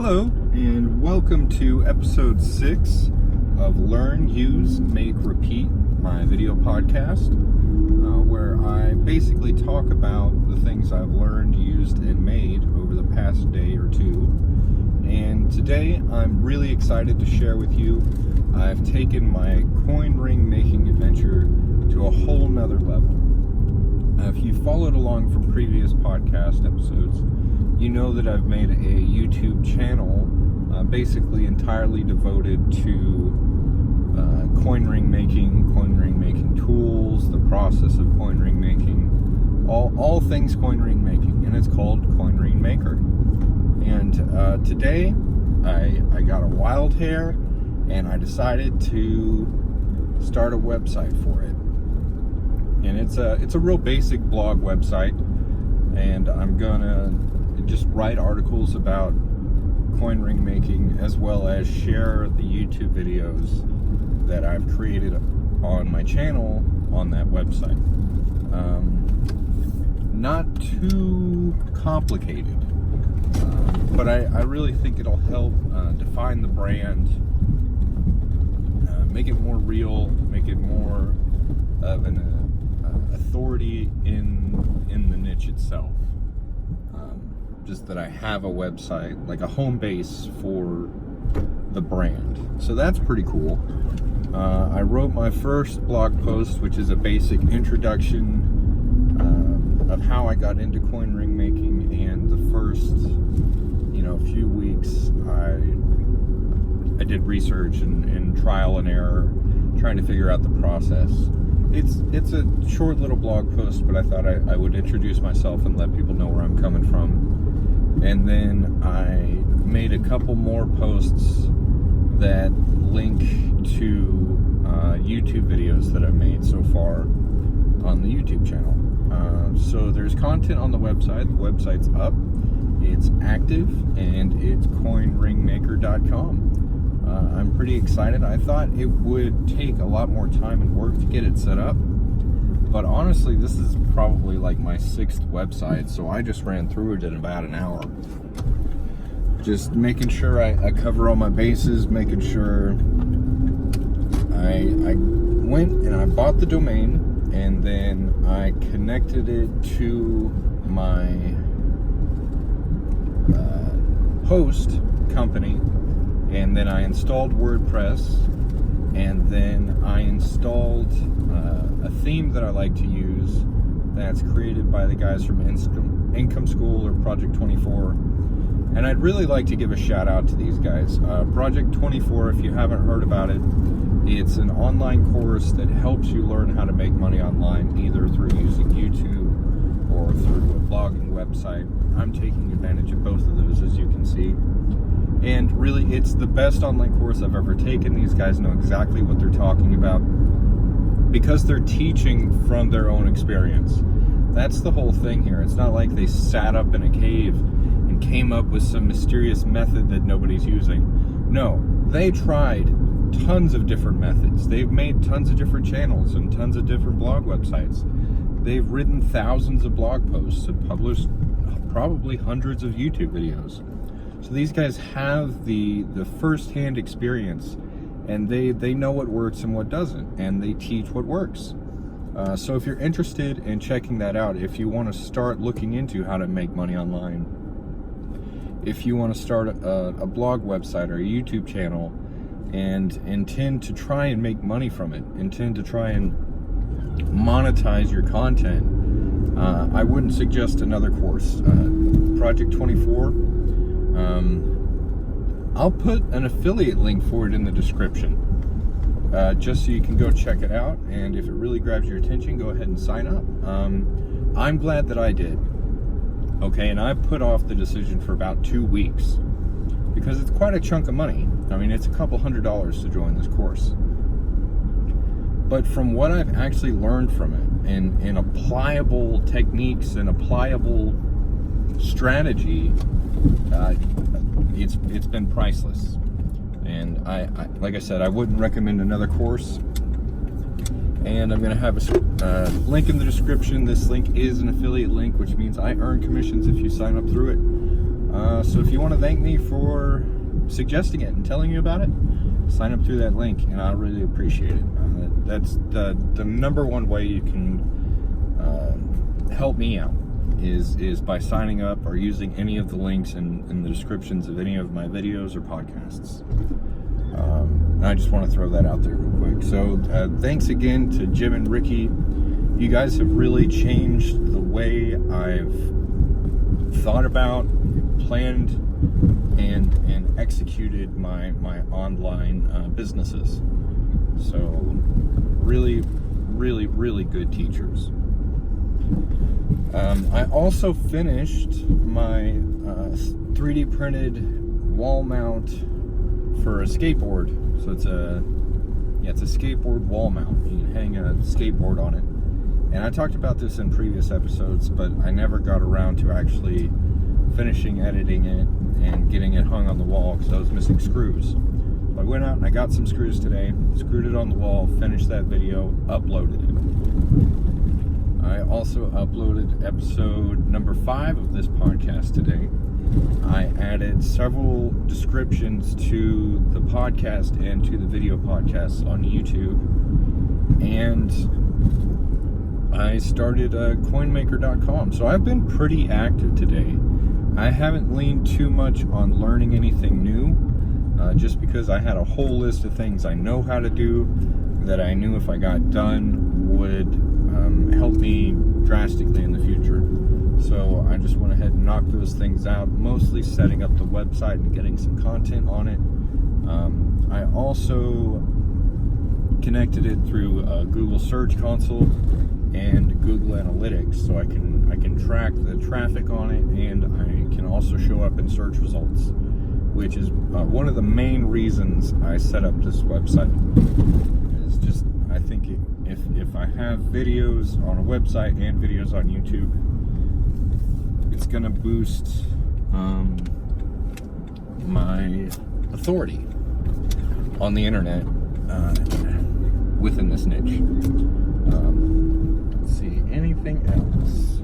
Hello, and welcome to episode 6 of Learn, Use, Make, Repeat, my video podcast, where I basically talk about the things I've learned, used, and made over the past day or two. And today I'm really excited to share with you, I've taken my coin ring making adventure to a whole nother level. If you followed along from previous podcast episodes, you know that I've made a YouTube channel basically entirely devoted to coin ring making tools, the process of coin ring making, all things coin ring making, and it's called Coin Ring Maker. And today I got a wild hair and I decided to start a website for it. And it's a real basic blog website, and I'm gonna just write articles about coin ring making as well as share the YouTube videos that I've created on my channel on that website. Not too complicated, but I really think it'll help define the brand, make it more real, make it more of an authority in the niche itself. Just that I have a website, like a home base for the brand. So that's pretty cool. I wrote my first blog post, which is a basic introduction of how I got into coin ring making, and the first few weeks I did research and trial and error, trying to figure out the process. It's a short little blog post, but I thought I would introduce myself and let people know where I'm coming from. And then I made a couple more posts that link to YouTube videos that I've made so far on the YouTube channel. So there's content on the website. The website's up, it's active, and it's coinringmaker.com. I'm pretty excited. I thought it would take a lot more time and work to get it set up, but honestly, this is probably like my 6th website, so I just ran through it in about an hour. Just making sure I cover all my bases, making sure I went and I bought the domain, and then I connected it to my host company, and then I installed WordPress, and then I installed a theme that I like to use that's created by the guys from Income School or Project 24. And I'd really like to give a shout out to these guys. Project 24, if you haven't heard about it, it's an online course that helps you learn how to make money online, either through using YouTube or through a blogging website. I'm taking advantage of both of those, as you can see. And really, it's the best online course I've ever taken. These guys know exactly what they're talking about because they're teaching from their own experience. That's the whole thing here. It's not like they sat up in a cave and came up with some mysterious method that nobody's using. No, they tried tons of different methods. They've made tons of different channels and tons of different blog websites. They've written thousands of blog posts and published probably hundreds of YouTube videos. So these guys have the first-hand experience, and they know what works and what doesn't, and they teach what works. So if you're interested in checking that out, if you want to start looking into how to make money online, if you want to start a blog website or a YouTube channel and intend to try and make money from it, intend to try and monetize your content, I wouldn't suggest another course. Project 24, I'll put an affiliate link for it in the description, just so you can go check it out, and if it really grabs your attention, go ahead and sign up. I'm glad that I did. Okay, and I put off the decision for about 2 weeks because it's quite a chunk of money. I mean, it's a couple $100s to join this course. But from what I've actually learned from it, and applicable techniques and applicable strategy, it's been priceless. And I like I said, I wouldn't recommend another course. And I'm going to have a link in the description. This link is an affiliate link, which means I earn commissions if you sign up through it. So if you want to thank me for suggesting it and telling you about it, sign up through that link, and I'll really appreciate it. That's the number one way you can help me out is by signing up or using any of the links in the descriptions of any of my videos or podcasts. And I just want to throw that out there real quick. So thanks again to Jim and Ricky. You guys have really changed the way I've thought about, planned, and executed my online businesses. So really, really, really good teachers. I also finished my 3D printed wall mount for a skateboard. So it's a skateboard wall mount. You can hang a skateboard on it. And I talked about this in previous episodes, but I never got around to actually finishing editing it and getting it hung on the wall because I was missing screws. So I went out and I got some screws today, screwed it on the wall, finished that video, uploaded it. I also uploaded episode number 5 of this podcast today. I added several descriptions to the podcast and to the video podcasts on YouTube. And I started coinmaker.com. So I've been pretty active today. I haven't leaned too much on learning anything new, just because I had a whole list of things I know how to do that I knew if I got done would help me drastically in the future. So I just went ahead and knocked those things out, mostly setting up the website and getting some content on it. I also connected it through Google Search Console and Google Analytics, so I can track the traffic on it, and I can also show up in search results, which is one of the main reasons I set up this website. It's just, I think if I have videos on a website and videos on YouTube, it's gonna boost my authority on the internet within this niche. Let's see, anything else?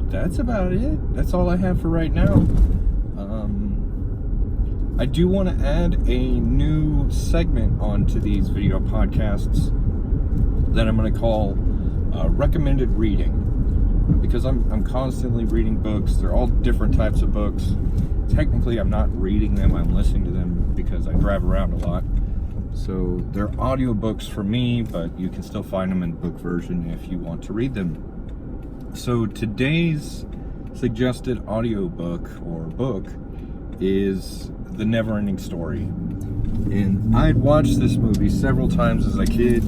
That's about it. That's all I have for right now. I do want to add a new segment onto these video podcasts that I'm going to call recommended reading, because I'm constantly reading books. They're all different types of books. Technically, I'm not reading them, I'm listening to them because I drive around a lot. So they're audiobooks for me, but you can still find them in book version if you want to read them. So today's suggested audiobook or book is The Neverending Story. And I'd watched this movie several times as a kid.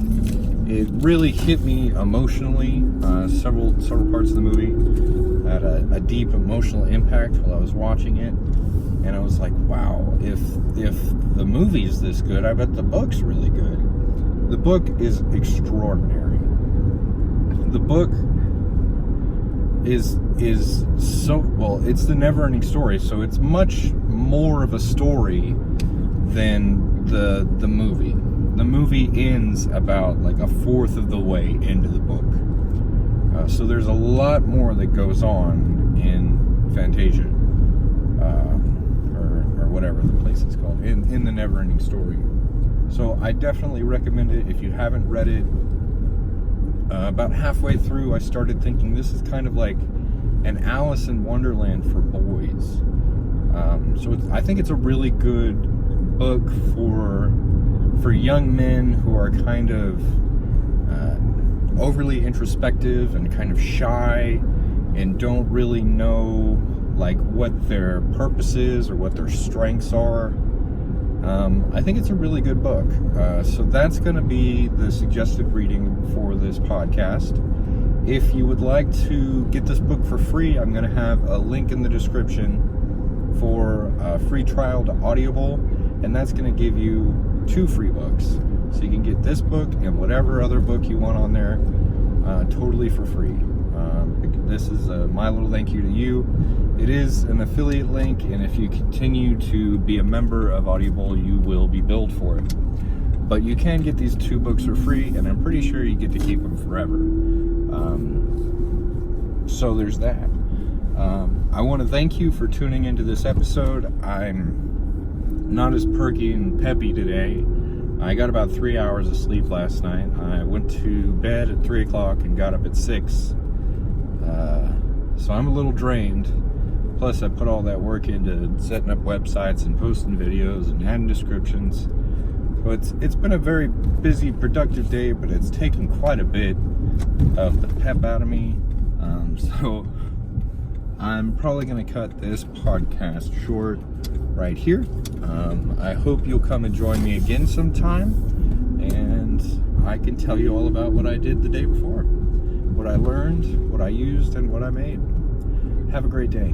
It really hit me emotionally. Several parts of the movie had a deep emotional impact while I was watching it. And I was like, wow, if the movie's this good, I bet the book's really good. The book is extraordinary. The book is so, well, it's The Neverending Story, so it's much more of a story than the movie. The movie ends about like a fourth of the way into the book. So there's a lot more that goes on in Fantasia, or whatever the place is called, in The Neverending Story. So I definitely recommend it if you haven't read it. About halfway through, I started thinking this is kind of like an Alice in Wonderland for boys. So I think it's a really good book for young men who are kind of overly introspective and kind of shy and don't really know like what their purpose is or what their strengths are. I think it's a really good book. So that's going to be the suggested reading for this podcast. If you would like to get this book for free, I'm going to have a link in the description for a free trial to Audible, and that's going to give you 2 free books. So you can get this book and whatever other book you want on there totally for free. This is my little thank you to you. It is an affiliate link, and if you continue to be a member of Audible, you will be billed for it. But you can get these 2 books for free, and I'm pretty sure you get to keep them forever. So there's that. I want to thank you for tuning into this episode. I'm not as perky and peppy today. I got about 3 hours of sleep last night. I went to bed at 3 o'clock and got up at 6. So I'm a little drained. Plus, I put all that work into setting up websites and posting videos and adding descriptions. So it's been a very busy, productive day, but it's taken quite a bit of the pep out of me. So I'm probably going to cut this podcast short right here. I hope you'll come and join me again sometime, and I can tell you all about what I did the day before, what I learned, what I used, and what I made. Have a great day.